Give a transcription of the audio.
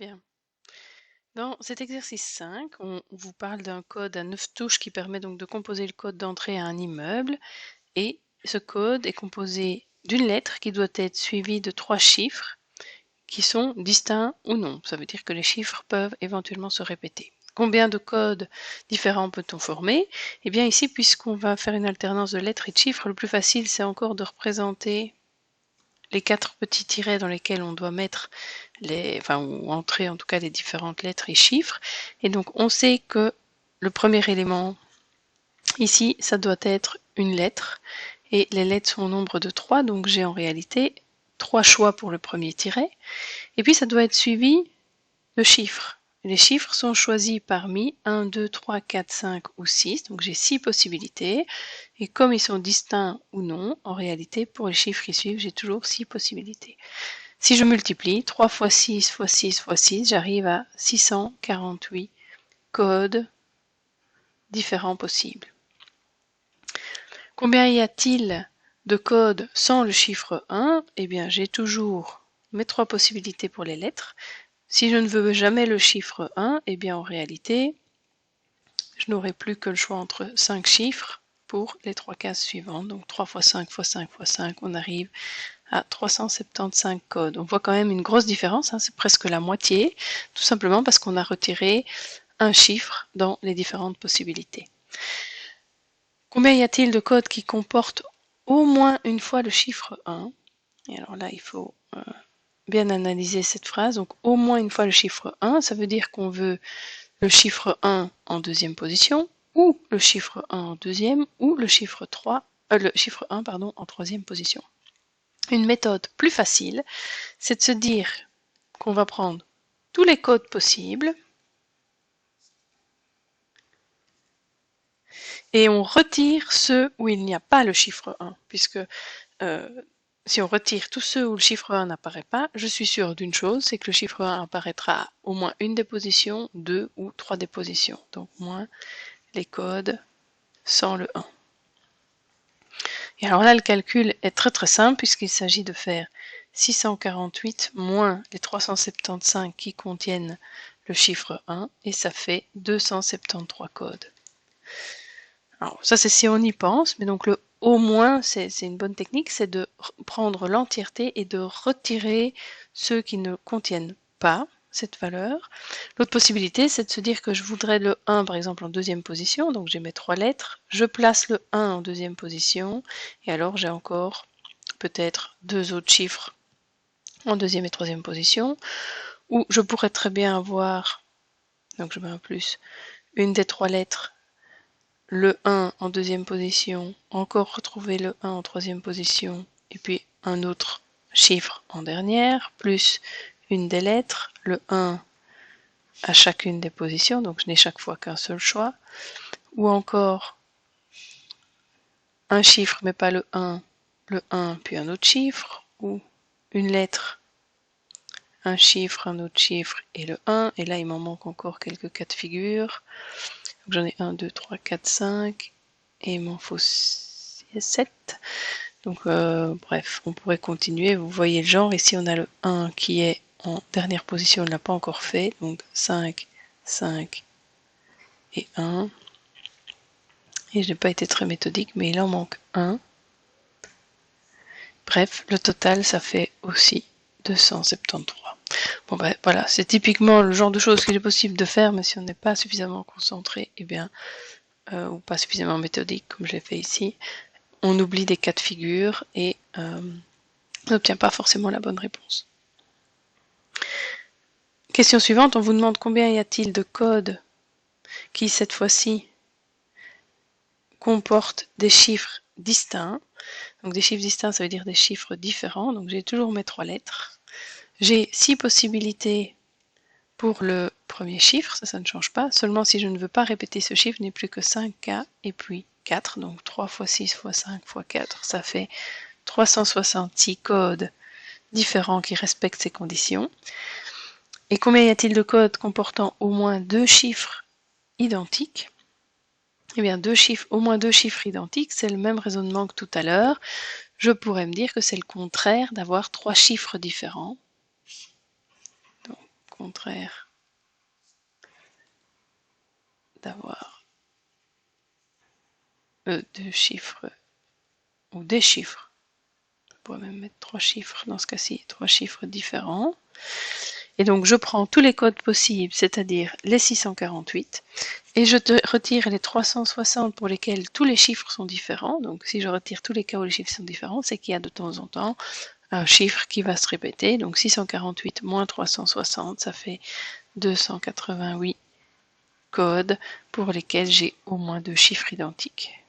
Bien. Dans cet exercice 5, on vous parle d'un code à 9 touches qui permet donc de composer le code d'entrée à un immeuble. Et ce code est composé d'une lettre qui doit être suivie de 3 chiffres qui sont distincts ou non. Ça veut dire que les chiffres peuvent éventuellement se répéter. Combien de codes différents peut-on former? Eh bien ici, puisqu'on va faire une alternance de lettres et de chiffres, le plus facile c'est encore de représenter les 4 petits tirets dans lesquels on doit mettre ou entrer en tout cas les différentes lettres et chiffres. Et donc on sait que le premier élément ici, ça doit être une lettre. Et les lettres sont au nombre de 3, donc j'ai en réalité 3 choix pour le premier tiret. Et puis ça doit être suivi de chiffres. Les chiffres sont choisis parmi 1, 2, 3, 4, 5 ou 6, donc j'ai 6 possibilités. Et comme ils sont distincts ou non, en réalité, pour les chiffres qui suivent, j'ai toujours 6 possibilités. Si je multiplie 3 fois 6 fois 6 fois 6, j'arrive à 648 codes différents possibles. Combien y a-t-il de codes sans le chiffre 1? Eh bien, j'ai toujours mes 3 possibilités pour les lettres. Si je ne veux jamais le chiffre 1, eh bien en réalité, je n'aurai plus que le choix entre 5 chiffres pour les 3 cases suivantes. Donc 3 fois 5 fois 5 fois 5, on arrive à 375 codes. On voit quand même une grosse différence, hein, c'est presque la moitié, tout simplement parce qu'on a retiré un chiffre dans les différentes possibilités. Combien y a-t-il de codes qui comportent au moins une fois le chiffre 1? Et alors là, il faut bien analyser cette phrase. Donc au moins une fois le chiffre 1, ça veut dire qu'on veut le chiffre 1 en deuxième position, ou le chiffre 1 en deuxième, ou le chiffre 1 en troisième position. Une méthode plus facile, c'est de se dire qu'on va prendre tous les codes possibles et on retire ceux où il n'y a pas le chiffre 1, puisque si on retire tous ceux où le chiffre 1 n'apparaît pas, je suis sûre d'une chose, c'est que le chiffre 1 apparaîtra au moins une des positions, 2 ou 3 des positions, donc moins les codes sans le 1. Et alors là, le calcul est très très simple puisqu'il s'agit de faire 648 moins les 375 qui contiennent le chiffre 1 et ça fait 273 codes. Alors ça c'est si on y pense, mais donc le au moins c'est une bonne technique, c'est de prendre l'entièreté et de retirer ceux qui ne contiennent pas cette valeur. L'autre possibilité, c'est de se dire que je voudrais le 1 par exemple en deuxième position, donc j'ai mes 3 lettres, je place le 1 en deuxième position, et alors j'ai encore peut-être 2 autres chiffres en deuxième et troisième position, ou je pourrais très bien avoir, donc je mets un plus, une des 3 lettres, le 1 en deuxième position, encore retrouver le 1 en troisième position, et puis un autre chiffre en dernière, plus une des lettres, le 1 à chacune des positions, donc je n'ai chaque fois qu'un seul choix, ou encore un chiffre mais pas le 1 puis un autre chiffre, ou une lettre, un chiffre, un autre chiffre et le 1, et là il m'en manque encore quelques cas de figure, j'en ai 1, 2, 3, 4, 5, et il m'en faut 7, donc bref, on pourrait continuer, vous voyez le genre, ici on a le 1 qui est en dernière position, on ne l'a pas encore fait, donc 5, 5 et 1, et je n'ai pas été très méthodique, mais il en manque 1. Bref, le total, ça fait aussi 273. Bon ben voilà, c'est typiquement le genre de choses qu'il est possible de faire, mais si on n'est pas suffisamment concentré, eh bien, ou pas suffisamment méthodique, comme je l'ai fait ici, on oublie des cas de figure et on n'obtient pas forcément la bonne réponse. Question suivante, on vous demande combien y a-t-il de codes qui, cette fois-ci, comportent des chiffres distincts. Donc des chiffres distincts, ça veut dire des chiffres différents. Donc j'ai toujours mes 3 lettres. J'ai 6 possibilités pour le premier chiffre, ça ne change pas. Seulement si je ne veux pas répéter ce chiffre, je n'ai plus que 5 cas et puis 4. Donc 3 fois 6 fois 5 fois 4, ça fait 366 codes différents qui respectent ces conditions. Et combien y a-t-il de codes comportant au moins 2 chiffres identiques? Eh bien, au moins deux chiffres identiques, c'est le même raisonnement que tout à l'heure. Je pourrais me dire que c'est le contraire d'avoir 3 chiffres différents. Donc, contraire d'avoir deux chiffres ou des chiffres. On pourrait même mettre 3 chiffres dans ce cas-ci, 3 chiffres différents. Et donc je prends tous les codes possibles, c'est-à-dire les 648, et je retire les 360 pour lesquels tous les chiffres sont différents. Donc si je retire tous les cas où les chiffres sont différents, c'est qu'il y a de temps en temps un chiffre qui va se répéter. Donc 648 moins 360, ça fait 288 codes pour lesquels j'ai au moins deux chiffres identiques.